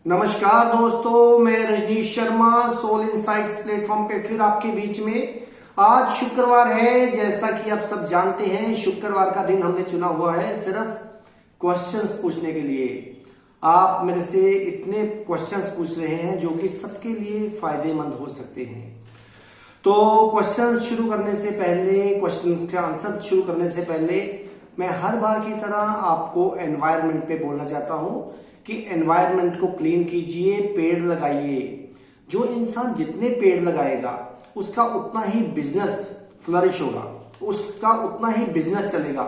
नमस्कार दोस्तों, मैं Rajneesh Sharma soul insights platform पे फिर आपके बीच में। आज शुक्रवार है, जैसा कि आप सब जानते हैं। शुक्रवार का दिन हमने चुना हुआ है सिर्फ क्वेश्चंस पूछने के लिए। आप मेरे से इतने क्वेश्चंस पूछ रहे हैं जो कि सबके लिए फायदेमंद हो सकते हैं। तो क्वेश्चन शुरू करने से पहले, क्वेश्चन के आंसर शुरू करने से पहले मैं हर बार की तरह आपको एनवायरनमेंट पे बोलना चाहता हूं कि एनवायरनमेंट को क्लीन कीजिए, पेड़ लगाइए। जो इंसान जितने पेड़ लगाएगा उसका उतना ही बिजनेस फ्लरिश होगा, उसका उतना ही बिजनेस चलेगा,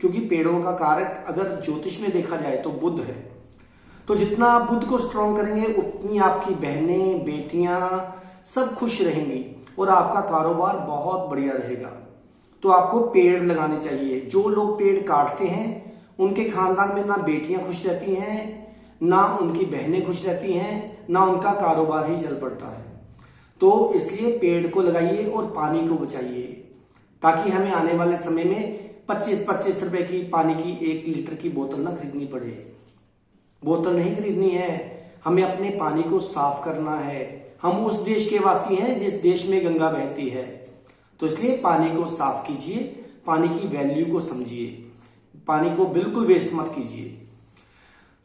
क्योंकि पेड़ों का कारक अगर ज्योतिष में देखा जाए तो बुध है। तो जितना आप बुध को स्ट्रॉन्ग करेंगे उतनी आपकी बहनें, बेटियां सब खुश रहेंगी और आपका कारोबार बहुत बढ़िया रहेगा। तो आपको पेड़ लगाने चाहिए। जो लोग पेड़ काटते हैं उनके खानदान में ना बेटियां खुश रहती हैं, ना उनकी बहनें खुश रहती हैं, ना उनका कारोबार ही चल पड़ता है। तो इसलिए पेड़ को लगाइए और पानी को बचाइए, ताकि हमें आने वाले समय में 25-25 रुपए की पानी की 1 लीटर की बोतल ना खरीदनी पड़े। बोतल नहीं खरीदनी है, हमें अपने पानी को साफ करना है। हम उस देश के वासी हैं जिस देश में गंगा बहती है। तो इसलिए पानी को साफ कीजिए, पानी की वैल्यू को समझिए, पानी को बिल्कुल वेस्ट मत कीजिए।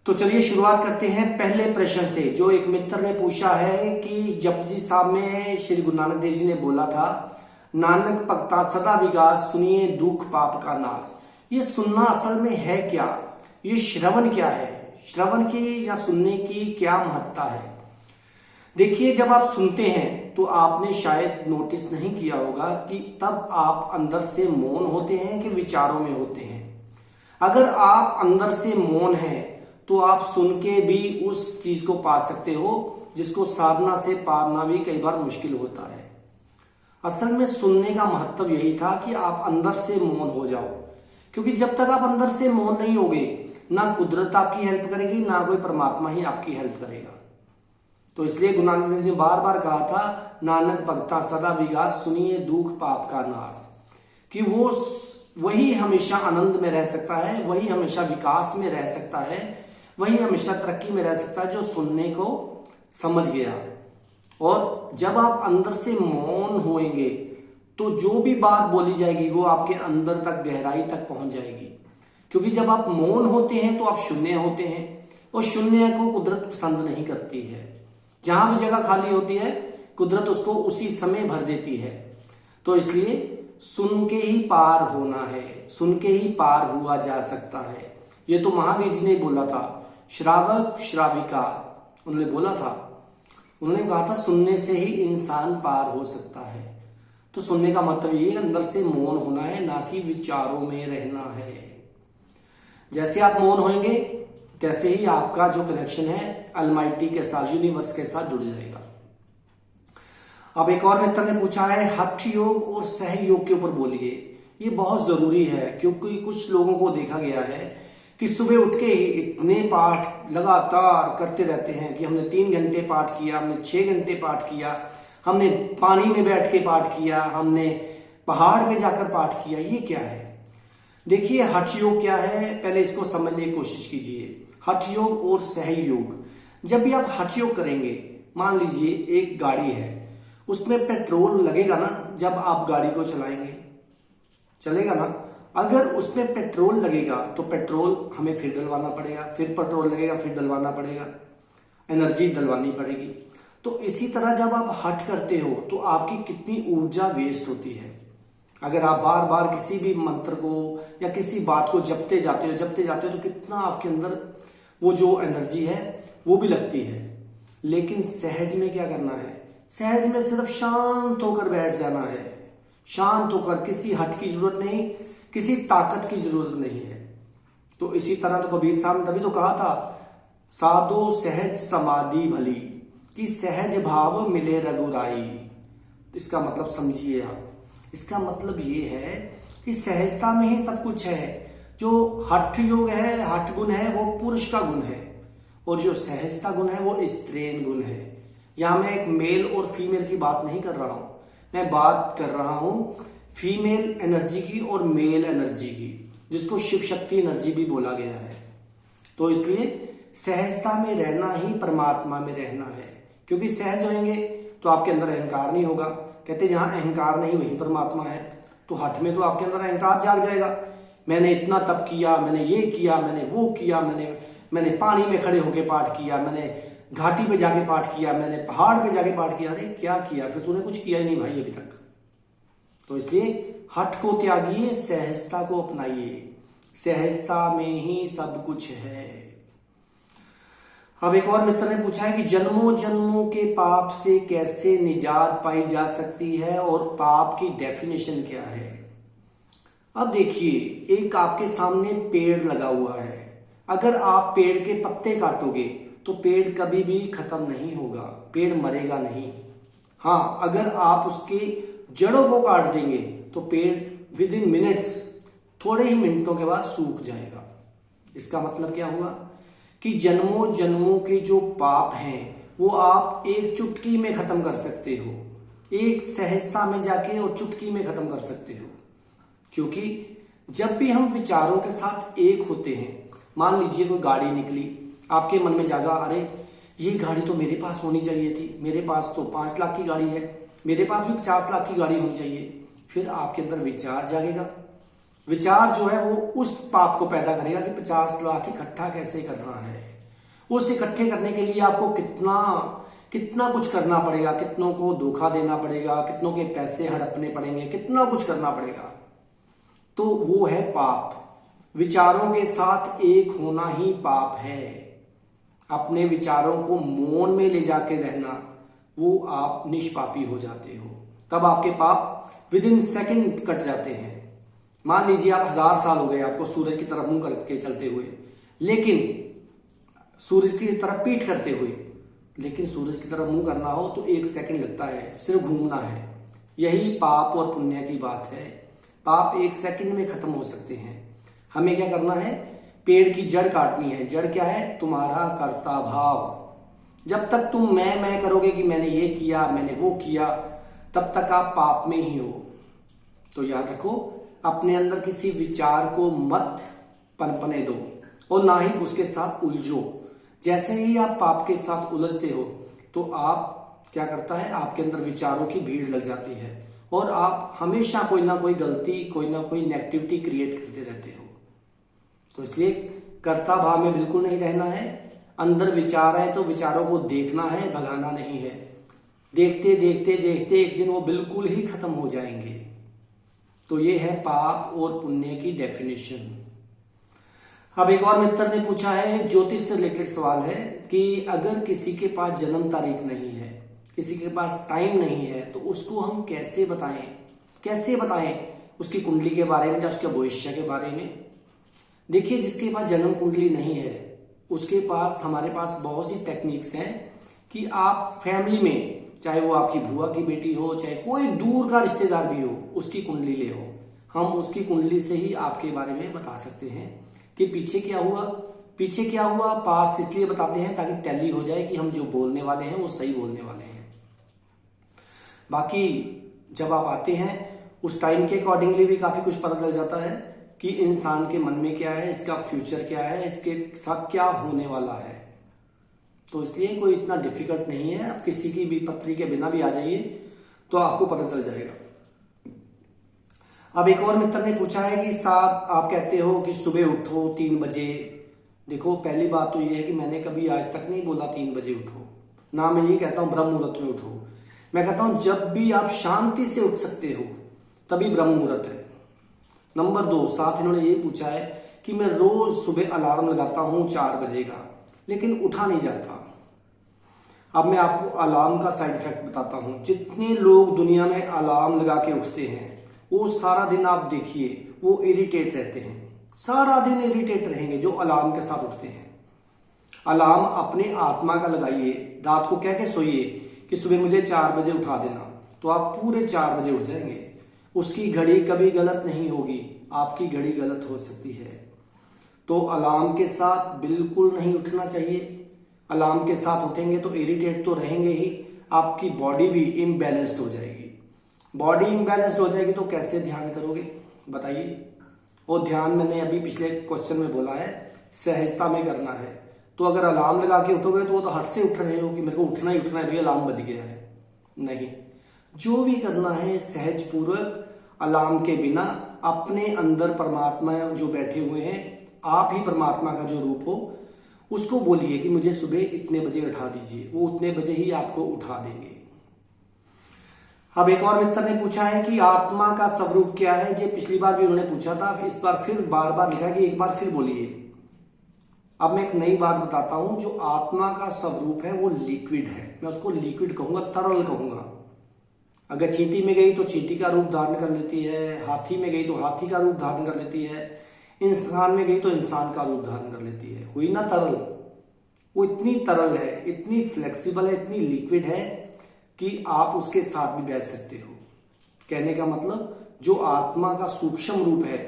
तो चलिए शुरुआत करते हैं पहले प्रश्न से, जो एक मित्र ने पूछा है कि जपजी साहब में श्री गुरु नानक देव जी ने बोला था, नानक भगता सदा विकास सुनिए दुख पाप का नाश। ये सुनना असल में है क्या? ये श्रवण क्या है? श्रवण की या सुनने की क्या महत्ता है? देखिए, जब आप सुनते हैं तो आपने शायद नोटिस नहीं किया होगा कि तब आप अंदर से मौन होते हैं कि विचारों में होते हैं। अगर आप अंदर से मौन हैं तो आप सुन के भी उस चीज को पा सकते हो जिसको साधना से पाना भी कई बार मुश्किल होता है। असल में सुनने का महत्व यही था कि आप अंदर से मौन हो जाओ, क्योंकि जब तक आप अंदर से मौन नहीं होगे, ना कुदरत आपकी हेल्प करेगी, ना कोई परमात्मा ही आपकी हेल्प करेगा। तो इसलिए गुरु नानक देव जी ने बार बार कहा था, नानक भगता सदा विकास सुनिए दुख पाप का नाश, कि वो वही हमेशा आनंद में रह सकता है, वही हमेशा विकास में रह सकता है, वही हमेशा तरक्की में रह सकता है जो सुनने को समझ गया। और जब आप अंदर से मौन होएंगे तो जो भी बात बोली जाएगी वो आपके अंदर तक, गहराई तक पहुंच जाएगी। क्योंकि जब आप मौन होते हैं तो आप शून्य होते हैं, और शून्य को कुदरत पसंद नहीं करती है। जहां भी जगह खाली होती है कुदरत उसको उसी समय भर देती है। तो इसलिए सुन के ही पार होना है, सुन के ही पार हुआ जा सकता है। ये तो महावीर जी ने बोला था, श्रावक श्राविका, उन्होंने बोला था, उन्होंने कहा था सुनने से ही इंसान पार हो सकता है। तो सुनने का मतलब ये अंदर से मौन होना है, ना कि विचारों में रहना है। जैसे आप मौन होंगे तैसे ही आपका जो कनेक्शन है अलमाइटी के साथ, यूनिवर्स के साथ जुड़ जाएगा। अब एक और मित्र ने पूछा है, हठ योग और सहयोग के ऊपर बोलिए। ये बहुत जरूरी है, क्योंकि कुछ लोगों को देखा गया है कि सुबह उठ के ही इतने पाठ लगातार करते रहते हैं कि हमने 3 घंटे पाठ किया, हमने 6 घंटे पाठ किया, हमने पानी में बैठ के पाठ किया, हमने पहाड़ पे जाकर पाठ किया। ये क्या है? देखिए, हठ योग क्या है, पहले इसको समझने की कोशिश कीजिए। हठ योग और सहयोग, जब भी आप हठ योग करेंगे, मान लीजिए एक गाड़ी है, उसमें पेट्रोल लगेगा ना जब आप गाड़ी को चलाएंगे, चलेगा ना। अगर उसमें पेट्रोल लगेगा तो पेट्रोल हमें फिर डलवाना पड़ेगा, फिर पेट्रोल लगेगा, फिर डलवाना पड़ेगा, एनर्जी डलवानी पड़ेगी। तो इसी तरह जब आप हठ करते हो तो आपकी कितनी ऊर्जा वेस्ट होती है। अगर आप बार बार किसी भी मंत्र को या किसी बात को जपते जाते हो तो कितना आपके अंदर वो जो एनर्जी है वो भी लगती है। लेकिन सहज में क्या करना है? सहज में सिर्फ शांत होकर बैठ जाना है, शांत होकर, किसी हठ की जरूरत नहीं, किसी ताकत की जरूरत नहीं है। तो इसी तरह तो कबीर साहब ने तभी तो कहा था, साधो सहज समाधि भली, कि सहज भाव मिले रघुराई। तो इसका मतलब समझिए आप, इसका मतलब ये है कि सहजता में ही सब कुछ है। जो हठ योग है, हठ गुण है, वो पुरुष का गुण है, और जो सहजता गुण है वो स्त्रीण गुण है। यहां मैं एक मेल और फीमेल की बात नहीं कर रहा हूं, मैं बात कर रहा हूं फीमेल एनर्जी की और मेल एनर्जी की, जिसको शिव शक्ति एनर्जी भी बोला गया है। तो इसलिए सहजता में रहना ही परमात्मा में रहना है, क्योंकि सहज होंगे तो आपके अंदर अहंकार नहीं होगा। कहते जहां अहंकार नहीं वहीं परमात्मा है। तो हठ में तो आपके अंदर अहंकार जाग जाएगा, मैंने इतना तप किया, मैंने ये किया, मैंने वो किया, मैंने पानी में खड़े होकर पाठ किया, मैंने घाटी पे जाके पाठ किया, मैंने पहाड़ पे जाके पाठ किया। अरे क्या किया, फिर तूने कुछ किया ही नहीं भाई अभी तक। तो इसलिए हठ को त्यागिए, सहजता को अपनाइए, सहजता में ही सब कुछ है। अब एक और मित्र ने पूछा है कि जन्मों जन्मों के पाप से कैसे निजात पाई जा सकती है और पाप की डेफिनेशन क्या है। अब देखिए, एक आपके सामने पेड़ लगा हुआ है, अगर आप पेड़ के पत्ते काटोगे तो पेड़ कभी भी खत्म नहीं होगा, पेड़ मरेगा नहीं। हाँ, अगर आप उसके जड़ों को काट देंगे तो पेड़ विद इन मिनट्स, थोड़े ही मिनटों के बाद सूख जाएगा। इसका मतलब क्या हुआ कि जन्मों जन्मों के जो पाप हैं वो आप एक चुटकी में खत्म कर सकते हो, एक सहजता में जाके और चुटकी में खत्म कर सकते हो। क्योंकि जब भी हम विचारों के साथ एक होते हैं, मान लीजिए कोई गाड़ी निकली, आपके मन में जागा, अरे ये गाड़ी तो मेरे पास होनी चाहिए थी, मेरे पास तो 5 लाख की गाड़ी है, मेरे पास भी 50 लाख की गाड़ी होनी चाहिए। फिर आपके अंदर विचार जागेगा, विचार जो है वो उस पाप को पैदा करेगा कि 50 लाख इकट्ठा कैसे करना है। उस इकट्ठे करने के लिए आपको कितना कुछ करना पड़ेगा, कितनों को धोखा देना पड़ेगा, कितनों के पैसे हड़पने पड़ेंगे, कितना कुछ करना पड़ेगा। तो वो है पाप। विचारों के साथ एक होना ही पाप है। अपने विचारों को मौन में ले जाके रहना, वो आप निष्पापी हो जाते हो। तब आपके पाप विद इन सेकेंड कट जाते हैं। मान लीजिए आप 1000 साल हो गए आपको सूरज की तरफ मुंह करके चलते हुए, लेकिन सूरज की तरफ पीठ करते हुए, लेकिन सूरज की तरफ मुंह करना हो तो 1 सेकंड लगता है, सिर्फ घूमना है। यही पाप और पुण्य की बात है। पाप 1 सेकंड में खत्म हो सकते हैं। हमें क्या करना है, पेड़ की जड़ काटनी है। जड़ क्या है, तुम्हारा कर्ता भाव। जब तक तुम मैं करोगे कि मैंने ये किया, मैंने वो किया, तब तक आप पाप में ही हो। तो याद रखो, अपने अंदर किसी विचार को मत पनपने दो और ना ही उसके साथ उलझो। जैसे ही आप पाप के साथ उलझते हो तो आप क्या करता है, आपके अंदर विचारों की भीड़ लग जाती है और आप हमेशा कोई ना कोई गलती, कोई ना कोई नेगेटिविटी क्रिएट करते रहते हो। तो इसलिए कर्ता भाव में बिल्कुल नहीं रहना है। अंदर विचार है तो विचारों को देखना है, भगाना नहीं है। देखते देखते देखते एक दिन वो बिल्कुल ही खत्म हो जाएंगे। तो ये है पाप और पुण्य की डेफिनेशन। अब एक और मित्र ने पूछा है, ज्योतिष से रिलेटेड सवाल है कि अगर किसी के पास जन्म तारीख नहीं है, किसी के पास टाइम नहीं है, तो उसको हम कैसे बताएं उसकी कुंडली के बारे में या उसके भविष्य के बारे में। देखिए, जिसके पास जन्म कुंडली नहीं है उसके पास, हमारे पास बहुत सी टेक्निक्स हैं कि आप फैमिली में, चाहे वो आपकी बुआ की बेटी हो, चाहे कोई दूर का रिश्तेदार भी हो, उसकी कुंडली ले हो, हम उसकी कुंडली से ही आपके बारे में बता सकते हैं कि पीछे क्या हुआ। पास्ट इसलिए बताते हैं ताकि टैली हो जाए कि हम जो बोलने वाले हैं वो सही बोलने वाले हैं। बाकी जब आप आते हैं उस टाइम के अकॉर्डिंगली भी काफी कुछ पता चल जाता है कि इंसान के मन में क्या है, इसका फ्यूचर क्या है, इसके साथ क्या होने वाला है। तो इसलिए कोई इतना डिफिकल्ट नहीं है, आप किसी की भी पत्री के बिना भी आ जाइए तो आपको पता चल जाएगा। अब एक और मित्र ने पूछा है कि साहब आप कहते हो कि सुबह उठो 3 बजे। देखो, पहली बात तो ये है कि मैंने कभी आज तक नहीं बोला 3 बजे उठो, ना मैं ये कहता हूं ब्रह्म मुहूर्त में उठो। मैं कहता हूं जब भी आप शांति से उठ सकते हो तभी ब्रह्म मुहूर्त है। नंबर 2, साथ इन्होंने ये पूछा है कि मैं रोज सुबह अलार्म लगाता हूं 4 बजे का, लेकिन उठा नहीं जाता। अब मैं आपको अलार्म का साइड इफेक्ट बताता हूं। जितने लोग दुनिया में अलार्म लगा के उठते हैं वो सारा दिन आप देखिए वो इरिटेट रहते हैं, सारा दिन इरिटेट रहेंगे जो अलार्म के साथ उठते हैं। अलार्म अपने आत्मा का लगाइए, रात को कह के सोइए कि सुबह मुझे 4 बजे उठा देना, तो आप पूरे 4 बजे उठ जाएंगे। उसकी घड़ी कभी गलत नहीं होगी, आपकी घड़ी गलत हो सकती है। तो अलार्म के साथ बिल्कुल नहीं उठना चाहिए। अलार्म के साथ उठेंगे तो इरिटेट तो रहेंगे ही, आपकी बॉडी भी इम्बैलेंस्ड हो जाएगी। बॉडी इम्बैलेंस्ड हो जाएगी तो कैसे ध्यान करोगे बताइए। और ध्यान मैंने अभी पिछले क्वेश्चन में बोला है सहजता में करना है। तो अगर अलार्म लगा के उठोगे तो वो तो हट से उठ रहे हो कि मेरे को उठना ही उठना है भैया, अलार्म बज गया है। नहीं, जो भी करना है सहज पूर्वक, अलार्म के बिना, अपने अंदर परमात्मा जो बैठे हुए हैं, आप ही परमात्मा का जो रूप हो, उसको बोलिए कि मुझे सुबह इतने बजे उठा दीजिए, वो उतने बजे ही आपको उठा देंगे। अब एक और मित्र ने पूछा है कि आत्मा का स्वरूप क्या है। जो पिछली बार भी उन्होंने पूछा था, इस बार फिर बार बार लिखा कि एक बार फिर बोलिए। अब मैं एक नई बात बताता हूं, जो आत्मा का स्वरूप है वो लिक्विड है। मैं उसको लिक्विड कहूंगा, तरल कहूंगा। अगर चींटी में गई तो चींटी का रूप धारण कर लेती है, हाथी में गई तो हाथी का रूप धारण कर लेती है, इंसान में गई तो इंसान का रूप धारण कर लेती है। हुई ना तरल। वो इतनी तरल है, इतनी फ्लेक्सिबल है, इतनी लिक्विड है कि आप उसके साथ भी बैठ सकते हो। कहने का मतलब, जो आत्मा का सूक्ष्म रूप है,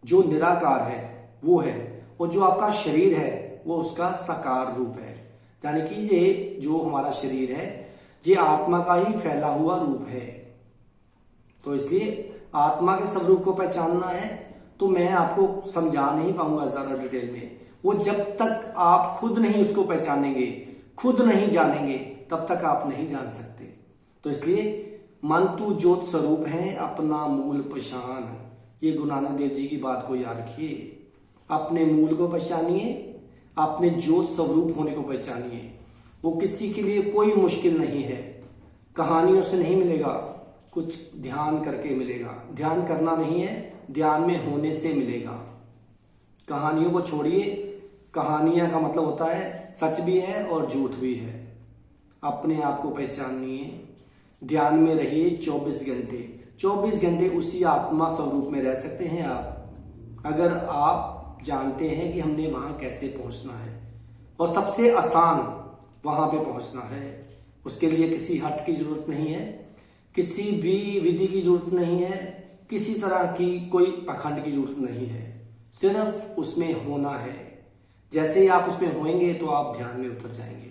जो निराकार है, वो है, और जो आपका शरीर है वो उसका साकार रूप है। यानी कि ये जो हमारा शरीर है, ये आत्मा का ही फैला हुआ रूप है। तो इसलिए आत्मा के स्वरूप को पहचानना है तो मैं आपको समझा नहीं पाऊंगा ज्यादा डिटेल में। वो जब तक आप खुद नहीं उसको पहचानेंगे, खुद नहीं जानेंगे, तब तक आप नहीं जान सकते। तो इसलिए मन तू ज्योत स्वरूप है, अपना मूल पहचान। ये गुरु नानक देव जी की बात को याद रखिए। अपने मूल को पहचानिए, अपने ज्योत स्वरूप होने को पहचानिए। वो किसी के लिए कोई मुश्किल नहीं है। कहानियों से नहीं मिलेगा, कुछ ध्यान करके मिलेगा। ध्यान करना नहीं है, ध्यान में होने से मिलेगा। कहानियों को छोड़िए। कहानियां का मतलब होता है सच भी है और झूठ भी है। अपने आप को पहचानिए, ध्यान में रहिए 24 घंटे। 24 घंटे उसी आत्मा स्वरूप में रह सकते हैं आप, अगर आप जानते हैं कि हमने वहां कैसे पहुंचना है। और सबसे आसान वहां पे पहुंचना है। उसके लिए किसी हट की जरूरत नहीं है, किसी भी विधि की जरूरत नहीं है, किसी तरह की कोई पखंड की जरूरत नहीं है। सिर्फ उसमें होना है। जैसे ही आप उसमें होंगे तो आप ध्यान में उतर जाएंगे।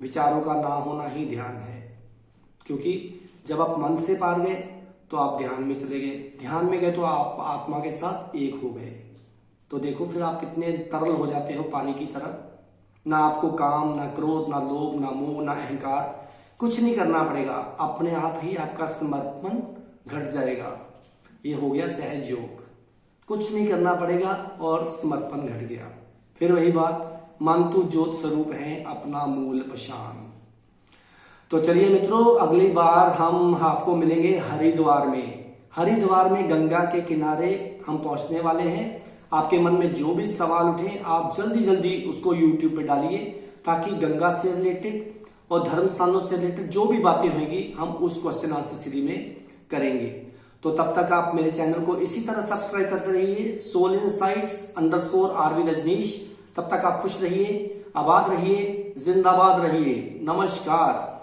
विचारों का ना होना ही ध्यान है, क्योंकि जब आप मन से पार गए तो आप ध्यान में चले गए, ध्यान में गए तो आप आत्मा के साथ एक हो गए। तो देखो फिर आप कितने तरल हो जाते हो पानी की तरह। ना आपको काम, ना क्रोध, ना लोभ, ना मोह, ना अहंकार, कुछ नहीं करना पड़ेगा। अपने आप ही आपका समर्पण घट जाएगा। ये हो गया सहज योग। कुछ नहीं करना पड़ेगा और समर्पण घट गया। फिर वही बात, मन तू ज्योत स्वरूप है, अपना मूल पहचान। तो चलिए मित्रों, अगली बार हम आपको मिलेंगे हरिद्वार में। हरिद्वार में गंगा के किनारे हम पहुंचने वाले हैं। आपके मन में जो भी सवाल उठे आप जल्दी जल्दी उसको YouTube पे डालिए, ताकि गंगा से रिलेटेड और धर्म स्थानों से रिलेटेड जो भी बातें होंगी हम उस क्वेश्चन आंसर सीरीज में करेंगे। तो तब तक आप मेरे चैनल को इसी तरह सब्सक्राइब करते रहिए, सोल इनसाइट्स _RV रजनीश। तब तक आप खुश रहिए, आबाद रहिए, जिंदाबाद रहिए। नमस्कार।